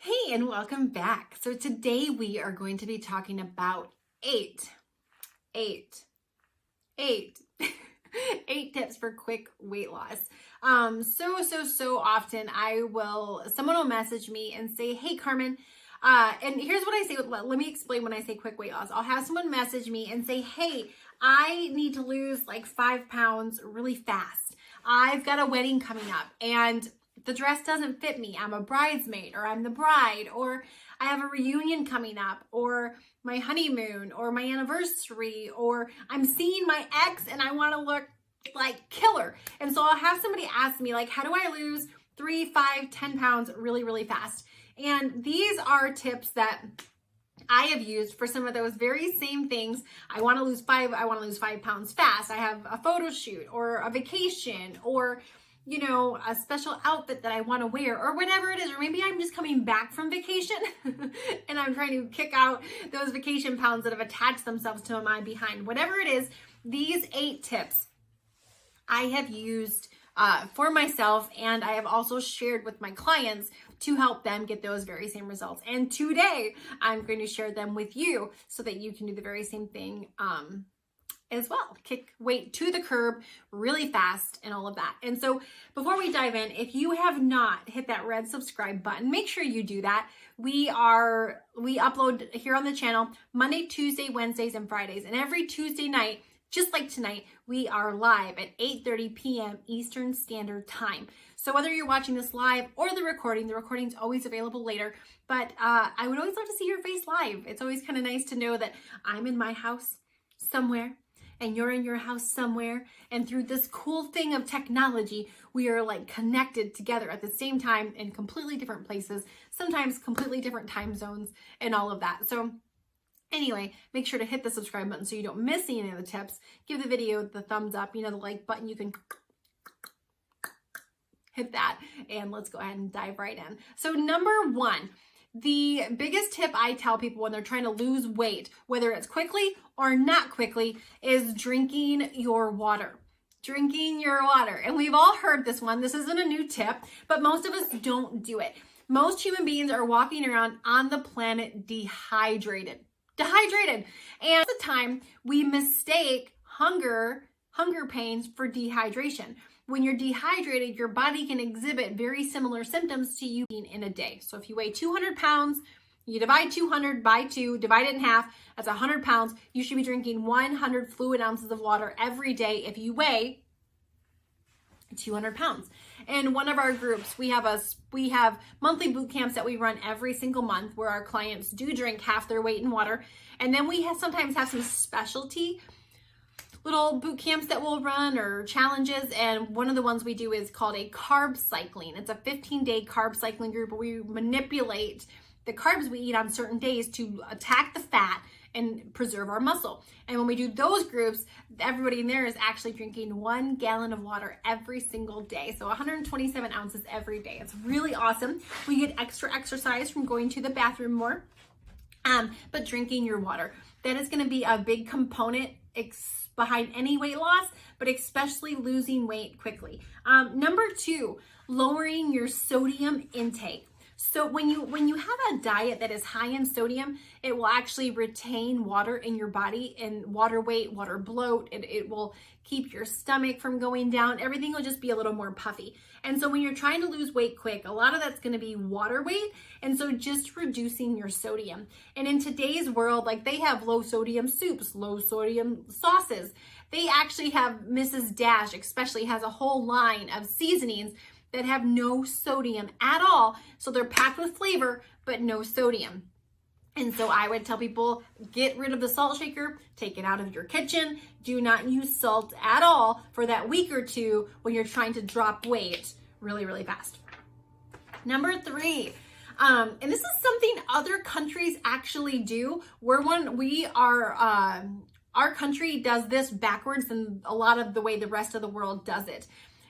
Hey, and welcome back. So today we are going to be talking about eight tips for quick weight loss. So often someone will message me and say, hey, Carmen, and here's what I say. Let me explain when I say quick weight loss. I'll have someone message me and say, hey, I need to lose like 5 pounds really fast. I've got a wedding coming up and the dress doesn't fit me. I'm a bridesmaid, or I'm the bride, or I have a reunion coming up, or my honeymoon, or my anniversary, or I'm seeing my ex and I want to look like killer. And so I'll have somebody ask me, like, how do I lose 3, 5, 10 pounds really, really fast? And these are tips that I have used for some of those very same things. I want to lose 5 pounds fast. I have a photo shoot or a vacation or a special outfit that I want to wear or whatever it is. Or maybe I'm just coming back from vacation and I'm trying to kick out those vacation pounds that have attached themselves to my behind. Whatever it is, these 8 tips I have used for myself, and I have also shared with my clients to help them get those very same results. And today I'm going to share them with you so that you can do the very same thing as well. Kick weight to the curb really fast and all of that. And so before we dive in, if you have not hit that red subscribe button, make sure you do that. We upload here on the channel Monday, Tuesday, Wednesdays, and Fridays. And every Tuesday night, just like tonight, we are live at 8:30 p.m. Eastern Standard Time. So whether you're watching this live or the recording's always available later. But I would always love to see your face live. It's always kind of nice to know that I'm in my house somewhere and you're in your house somewhere. And through this cool thing of technology, we are like connected together at the same time in completely different places, sometimes completely different time zones and all of that. So anyway, make sure to hit the subscribe button so you don't miss any of the tips. Give the video the thumbs up, the like button. You can hit that, and let's go ahead and dive right in. So number 1, the biggest tip I tell people when they're trying to lose weight, whether it's quickly or not quickly, is drinking your water. Drinking your water. And we've all heard this one. This isn't a new tip, but most of us don't do it. Most human beings are walking around on the planet dehydrated. And at the time, we mistake hunger pains for dehydration. When you're dehydrated, your body can exhibit very similar symptoms to you in a day. So if you weigh 200 pounds, you divide 200 by 2, divide it in half, that's 100 pounds. You should be drinking 100 fluid ounces of water every day if you weigh 200 pounds. In one of our groups, we have monthly boot camps that we run every single month where our clients do drink half their weight in water. And then we sometimes have some specialty little boot camps that we'll run or challenges. And one of the ones we do is called a carb cycling. It's a 15-day carb cycling group where we manipulate the carbs we eat on certain days to attack the fat and preserve our muscle. And when we do those groups, everybody in there is actually drinking 1 gallon of water every single day. So 127 ounces every day. It's really awesome. We get extra exercise from going to the bathroom more, but drinking your water. That is gonna be a big component behind any weight loss, but especially losing weight quickly. Number 2, lowering your sodium intake. So when you have a diet that is high in sodium, it will actually retain water in your body, and water weight, water bloat, it will keep your stomach from going down. Everything will just be a little more puffy. And so when you're trying to lose weight quick, a lot of that's going to be water weight. And so just reducing your sodium. And in today's world, like, they have low sodium soups, low sodium sauces. They actually have, Mrs. Dash especially has a whole line of seasonings that have no sodium at all. So they're packed with flavor, but no sodium. And so I would tell people, get rid of the salt shaker, take it out of your kitchen. Do not use salt at all for that week or two when you're trying to drop weight really, really fast. Number 3, and this is something other countries actually do. Our country does this backwards than a lot of the way the rest of the world does it.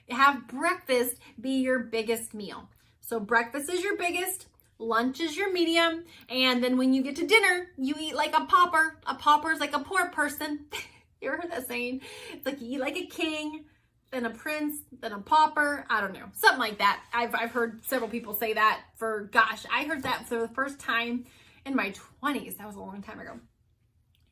Have breakfast be your biggest meal. So breakfast is your biggest, lunch is your medium, and then when you get to dinner, you eat like a pauper. A pauper is like a poor person. You ever heard that saying? It's like you eat like a king, then a prince, then a pauper. I don't know, something like that. I've heard several people say that for, gosh, I heard that for the first time in my 20s. That was a long time ago.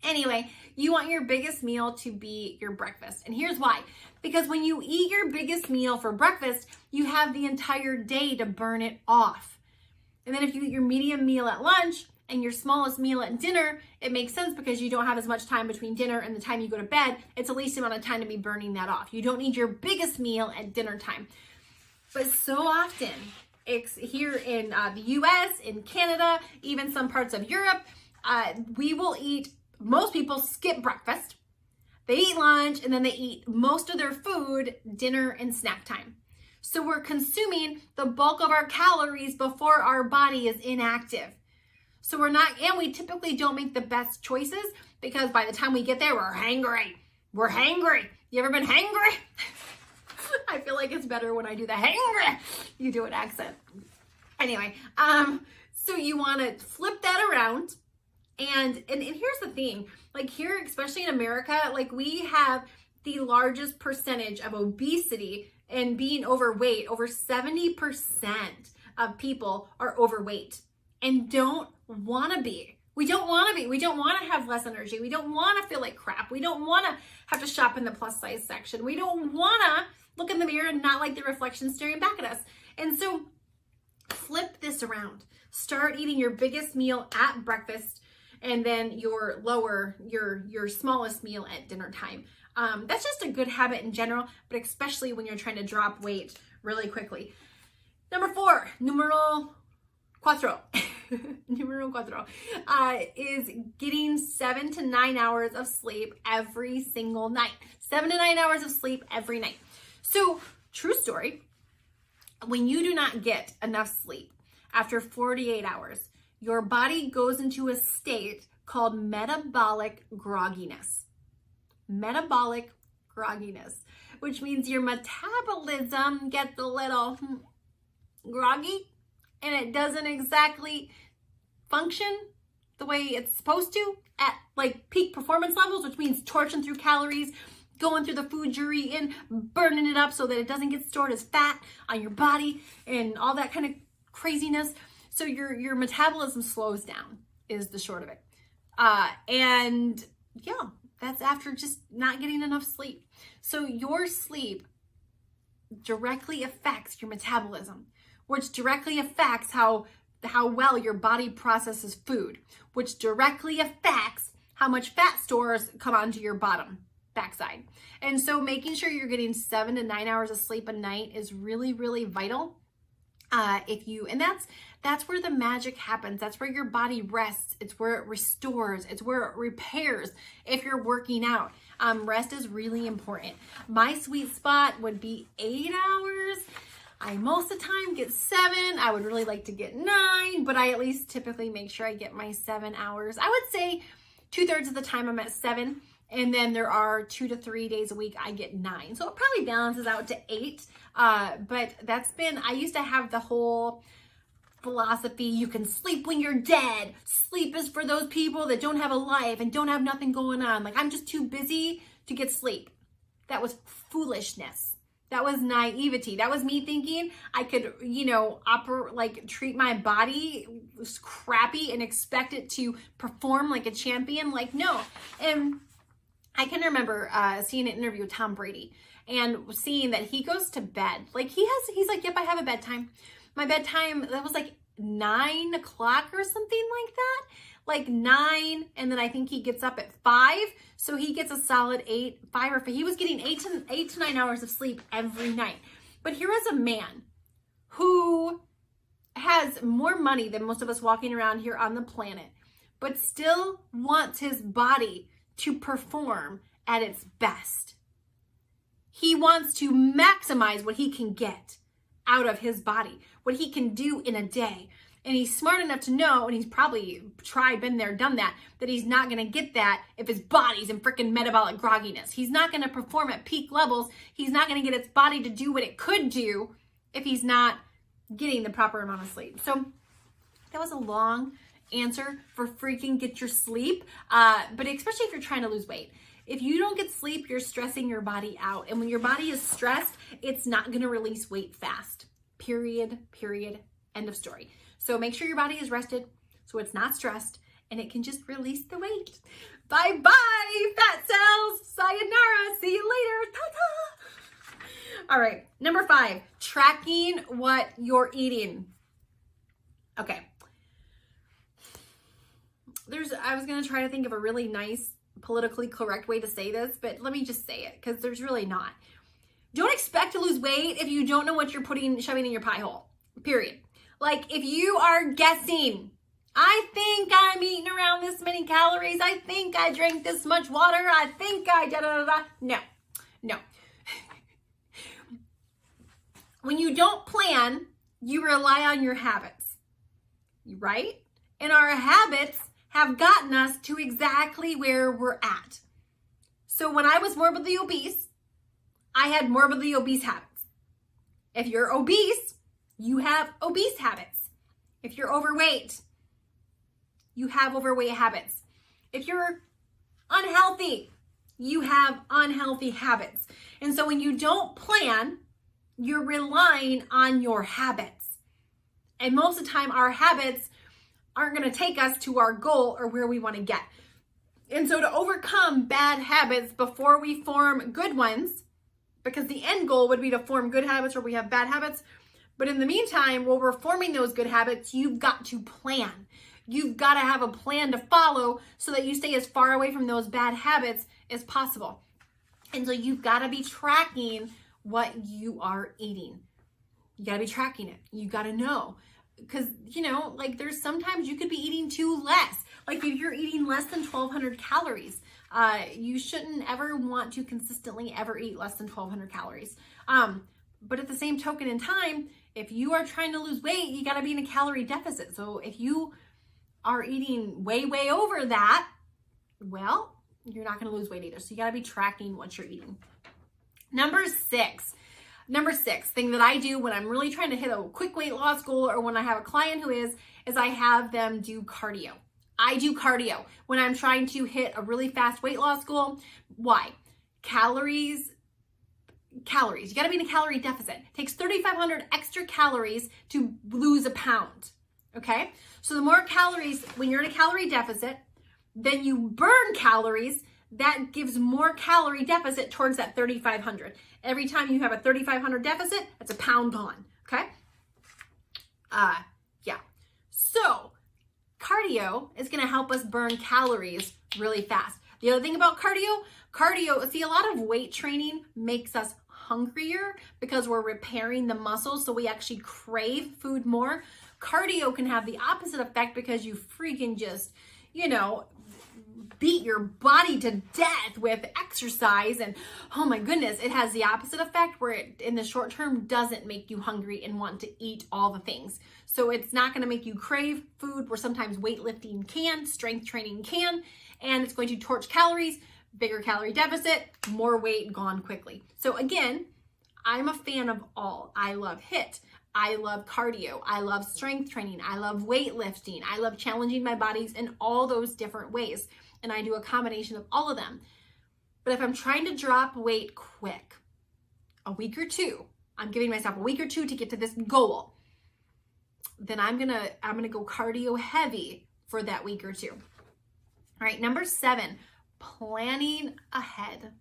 Anyway, you want your biggest meal to be your breakfast. And here's why. Because when you eat your biggest meal for breakfast, you have the entire day to burn it off. And then if you eat your medium meal at lunch and your smallest meal at dinner, it makes sense because you don't have as much time between dinner and the time you go to bed. It's the least amount of time to be burning that off. You don't need your biggest meal at dinner time. But so often, it's here in the US, in Canada, even some parts of Europe, we will eat, most people skip breakfast. They eat lunch and then they eat most of their food, dinner and snack time. So we're consuming the bulk of our calories before our body is inactive. So we typically don't make the best choices because by the time we get there, we're hangry. We're hangry. You ever been hangry? I feel like it's better when I do the hangry. You do an accent. Anyway, so you want to flip that around. And here's the thing, like here, especially in America, like we have the largest percentage of obesity and being overweight. Over 70% of people are overweight and don't want to be. We don't want to be. We don't want to have less energy. We don't want to feel like crap. We don't want to have to shop in the plus size section. We don't want to look in the mirror and not like the reflection staring back at us. And so flip this around. Start eating your biggest meal at breakfast and then your smallest meal at dinner time. That's just a good habit in general, but especially when you're trying to drop weight really quickly. Number 4, numero cuatro, numero cuatro, is getting 7 to 9 hours of sleep every single night. 7 to 9 hours of sleep every night. So, true story, when you do not get enough sleep after 48 hours, your body goes into a state called metabolic grogginess. Metabolic grogginess, which means your metabolism gets a little groggy and it doesn't exactly function the way it's supposed to at like peak performance levels, which means torching through calories, going through the food you're eating, burning it up so that it doesn't get stored as fat on your body and all that kind of craziness. So your metabolism slows down is the short of it. And yeah, that's after just not getting enough sleep. So your sleep directly affects your metabolism, which directly affects how well your body processes food, which directly affects how much fat stores come onto your backside. And so making sure you're getting 7 to 9 hours of sleep a night is really, really vital. That's where the magic happens. That's where your body rests. It's where it restores. It's where it repairs if you're working out. Rest is really important. My sweet spot would be 8 hours. I most of the time get 7. I would really like to get 9, but I at least typically make sure I get my 7 hours. I would say 2/3 of the time I'm at 7. And then there are 2 to 3 days a week I get 9. So it probably balances out to 8. But I used to have the whole philosophy, you can sleep when you're dead. Sleep is for those people that don't have a life and don't have nothing going on. Like I'm just too busy to get sleep. That was foolishness. That was naivety. That was me thinking I could, treat my body crappy and expect it to perform like a champion. Like, no. And I can remember seeing an interview with Tom Brady and seeing that he goes to bed. Like he's like, yep, I have a bedtime. My bedtime, that was like 9 o'clock or something like that. Like 9, and then I think he gets up at 5. So he gets a solid 8, 5 or 5. He was getting 8 to 9 hours of sleep every night. But here is a man who has more money than most of us walking around here on the planet, but still wants his body to perform at its best. He wants to maximize what he can get out of his body, what he can do in a day. And he's smart enough to know, and he's probably been there, done that he's not going to get that if his body's in freaking metabolic grogginess. He's not going to perform at peak levels. He's not going to get its body to do what it could do if he's not getting the proper amount of sleep. So that was a long answer for freaking get your sleep. But especially if you're trying to lose weight. If you don't get sleep, you're stressing your body out. And when your body is stressed, it's not going to release weight fast. Period, end of story. So make sure your body is rested so it's not stressed and it can just release the weight. Bye-bye, fat cells. Sayonara. See you later. Ta-ta. All right, number 5, tracking what you're eating. Okay. I was going to try to think of a really nice, politically correct way to say this, but let me just say it because there's really not. Don't expect to lose weight if you don't know what you're shoving in your pie hole, period. Like if you are guessing, I think I'm eating around this many calories. I think I drank this much water. I think I da-da-da-da. No. When you don't plan, you rely on your habits, right? And our habits have gotten us to exactly where we're at. So when I was morbidly obese, I had morbidly obese habits. If you're obese, you have obese habits. If you're overweight, you have overweight habits. If you're unhealthy, you have unhealthy habits. And so when you don't plan, you're relying on your habits. And most of the time, our habits aren't going to take us to our goal or where we want to get. And so to overcome bad habits before we form good ones, because the end goal would be to form good habits or we have bad habits. But in the meantime, while we're forming those good habits, you've got to plan. You've got to have a plan to follow so that you stay as far away from those bad habits as possible. And so you've got to be tracking what you are eating. You got to be tracking it. You got to know. Because, like there's sometimes you could be eating too less. Like if you're eating less than 1,200 calories, you shouldn't ever want to consistently ever eat less than 1,200 calories. But at the same token in time, if you are trying to lose weight, you got to be in a calorie deficit. So if you are eating way over that, well, you're not going to lose weight either. So you got to be tracking what you're eating. Number six thing that I do when I'm really trying to hit a quick weight loss goal or when I have a client who is I have them do cardio. I do cardio when I'm trying to hit a really fast weight loss goal. Why? Calories. You got to be in a calorie deficit. It takes 3,500 extra calories to lose a pound. Okay? So the more calories, when you're in a calorie deficit, then you burn calories. That gives more calorie deficit towards that 3,500. Every time you have a 3,500 deficit, that's a pound gone. Okay? Yeah. So cardio is going to help us burn calories really fast. The other thing about cardio, see, a lot of weight training makes us hungrier because we're repairing the muscles, so we actually crave food more. Cardio can have the opposite effect because you freaking just, beat your body to death with exercise, and oh my goodness, it has the opposite effect where it in the short term doesn't make you hungry and want to eat all the things. So it's not going to make you crave food where sometimes weightlifting can, strength training can, and it's going to torch calories, bigger calorie deficit, more weight gone quickly. So again, I'm a fan of all. I love HIIT. I love cardio. I love strength training. I love weightlifting. I love challenging my bodies in all those different ways. And I do a combination of all of them. But if I'm trying to drop weight quick, a week or two, I'm giving myself a week or two to get to this goal, then I'm gonna go cardio heavy for that week or two. All right, number 7, planning ahead.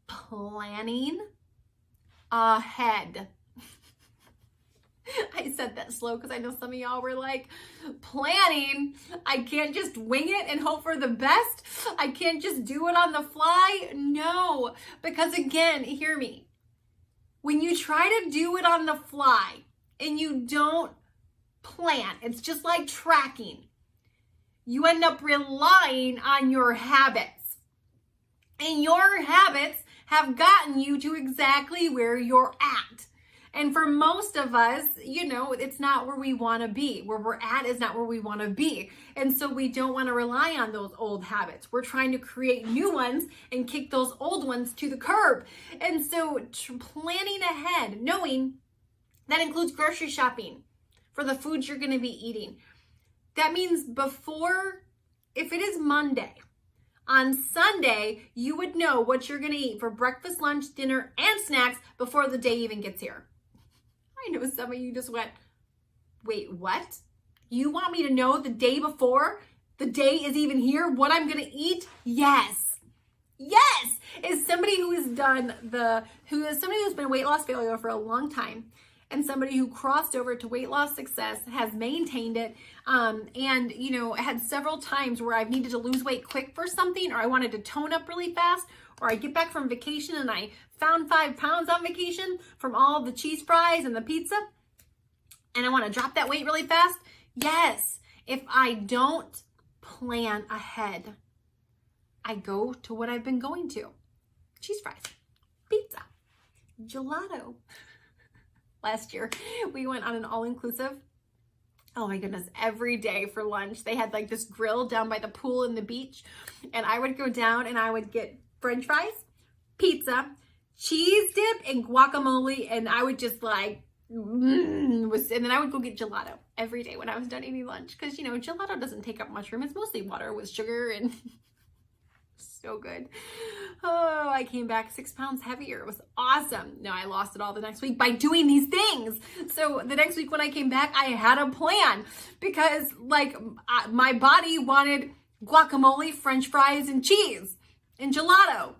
Planning ahead. I said that slow because I know some of y'all were like, planning? I can't just wing it and hope for the best? I can't just do it on the fly? No, because again, hear me. When you try to do it on the fly and you don't plan, it's just like tracking. You end up relying on your habits. And your habits have gotten you to exactly where you're at. And for most of us, it's not where we want to be. Where we're at is not where we want to be. And so we don't want to rely on those old habits. We're trying to create new ones and kick those old ones to the curb. And so planning ahead, knowing that includes grocery shopping for the foods you're going to be eating. That means if it is Monday, On Sunday, you would know what you're going to eat for breakfast, lunch, dinner, and snacks before the day even gets here. I know some of you just went, wait, what? You want me to know the day before the day is even here what I'm going to eat? Yes. Yes. As somebody who has somebody who's been weight loss failure for a long time, and somebody who crossed over to weight loss success, has maintained it, and had several times where I've needed to lose weight quick for something, or I wanted to tone up really fast, or I get back from vacation and I found 5 pounds on vacation from all the cheese fries and the pizza, and I want to drop that weight really fast. Yes, if I don't plan ahead, I go to what I've been going to. Cheese fries, pizza, gelato. Last year, we went on an all-inclusive. Oh my goodness, every day for lunch. They had like this grill down by the pool and the beach. And I would go down and I would get French fries, pizza, cheese dip, and guacamole. And I would just like, and then I would go get gelato every day when I was done eating lunch. Because, gelato doesn't take up much room. It's mostly water with sugar and so good. Oh, I came back 6 pounds heavier. It was awesome. No, I lost it all the next week by doing these things. So the next week when I came back, I had a plan because my body wanted guacamole, French fries, and cheese and gelato.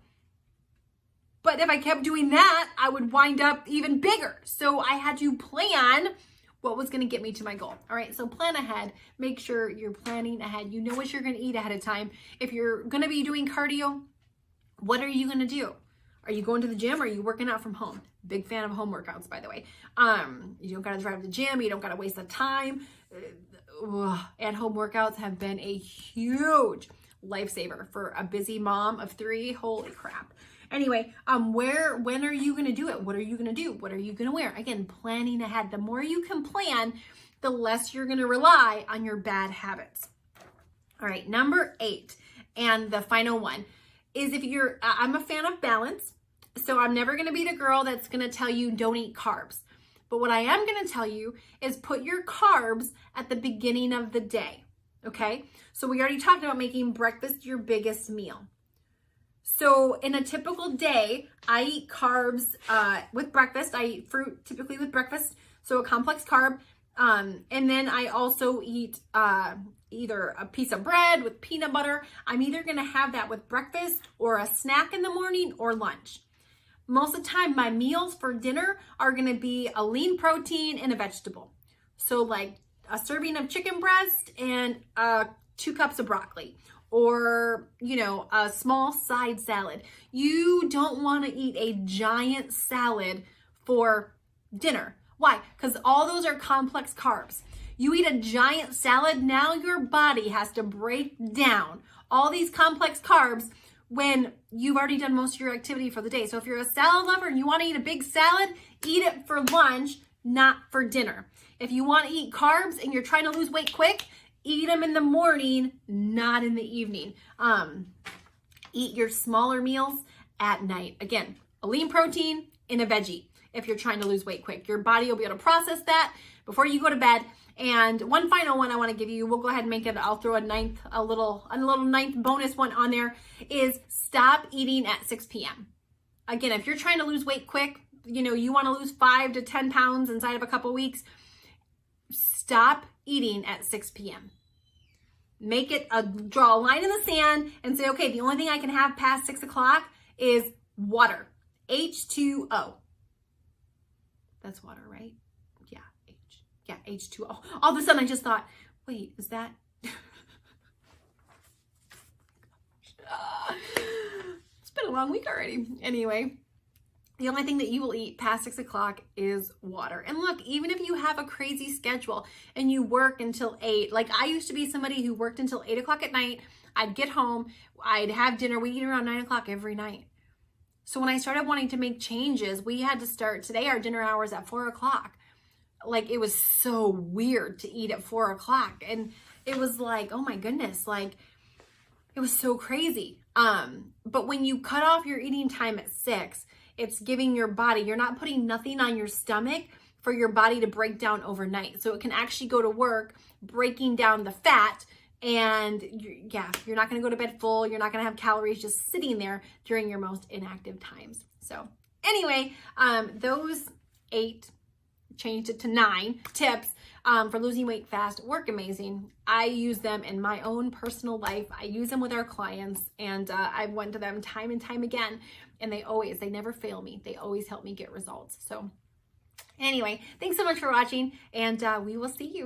But if I kept doing that, I would wind up even bigger. So I had to plan what was going to get me to my goal. All right. So plan ahead. Make sure you're planning ahead. You know what you're going to eat ahead of time. If you're going to be doing cardio, what are you going to do? Are you going to the gym or are you working out from home? Big fan of home workouts, by the way. You don't got to drive to the gym. You don't got to waste the time. At-home workouts have been a huge lifesaver for a busy mom of 3. Holy crap. Anyway, when are you going to do it? What are you going to do? What are you going to wear? Again, planning ahead. The more you can plan, the less you're going to rely on your bad habits. All right, number 8, and the final one is I'm a fan of balance. So I'm never going to be the girl that's going to tell you don't eat carbs. But what I am going to tell you is put your carbs at the beginning of the day. Okay. So we already talked about making breakfast your biggest meal. So in a typical day, I eat carbs with breakfast. I eat fruit typically with breakfast, so a complex carb. And then I also eat either a piece of bread with peanut butter. I'm either going to have that with breakfast or a snack in the morning or lunch. Most of the time, my meals for dinner are going to be a lean protein and a vegetable. So like a serving of chicken breast and 2 cups of broccoli. Or, a small side salad. You don't want to eat a giant salad for dinner. Why? Because all those are complex carbs. You eat a giant salad, now your body has to break down all these complex carbs when you've already done most of your activity for the day. So if you're a salad lover and you want to eat a big salad, eat it for lunch, not for dinner. If you want to eat carbs and you're trying to lose weight quick, eat them in the morning, not in the evening. Eat your smaller meals at night. Again, a lean protein and a veggie if you're trying to lose weight quick. Your body will be able to process that before you go to bed. And one final one I want to give you, we'll go ahead and make it, I'll throw a little ninth bonus one on there, is stop eating at 6 p.m. Again, if you're trying to lose weight quick, you want to lose 5 to 10 pounds inside of a couple weeks, stop eating at 6 p.m. Draw a line in the sand and say, okay, the only thing I can have past 6 o'clock is water. H2O. That's water, right? Yeah, H2O. All of a sudden I just thought, wait, is that? It's been a long week already. Anyway. The only thing that you will eat past 6 o'clock is water. And look, even if you have a crazy schedule and you work until 8, like I used to be somebody who worked until 8 o'clock at night, I'd get home, I'd have dinner, we eat around 9 o'clock every night. So when I started wanting to make changes, we had to start today our dinner hours at 4 o'clock. Like it was so weird to eat at 4 o'clock. And it was like, oh my goodness, like it was so crazy. But when you cut off your eating time at 6, it's giving your body, you're not putting nothing on your stomach for your body to break down overnight. So it can actually go to work breaking down the fat And you're not going to go to bed full. You're not going to have calories just sitting there during your most inactive times. So anyway, those 8, changed it to 9 tips for losing weight fast work amazing. I use them in my own personal life. I use them with our clients, and I've went to them time and time again, and they never fail me. They always help me get results. So anyway, thanks so much for watching, and we will see you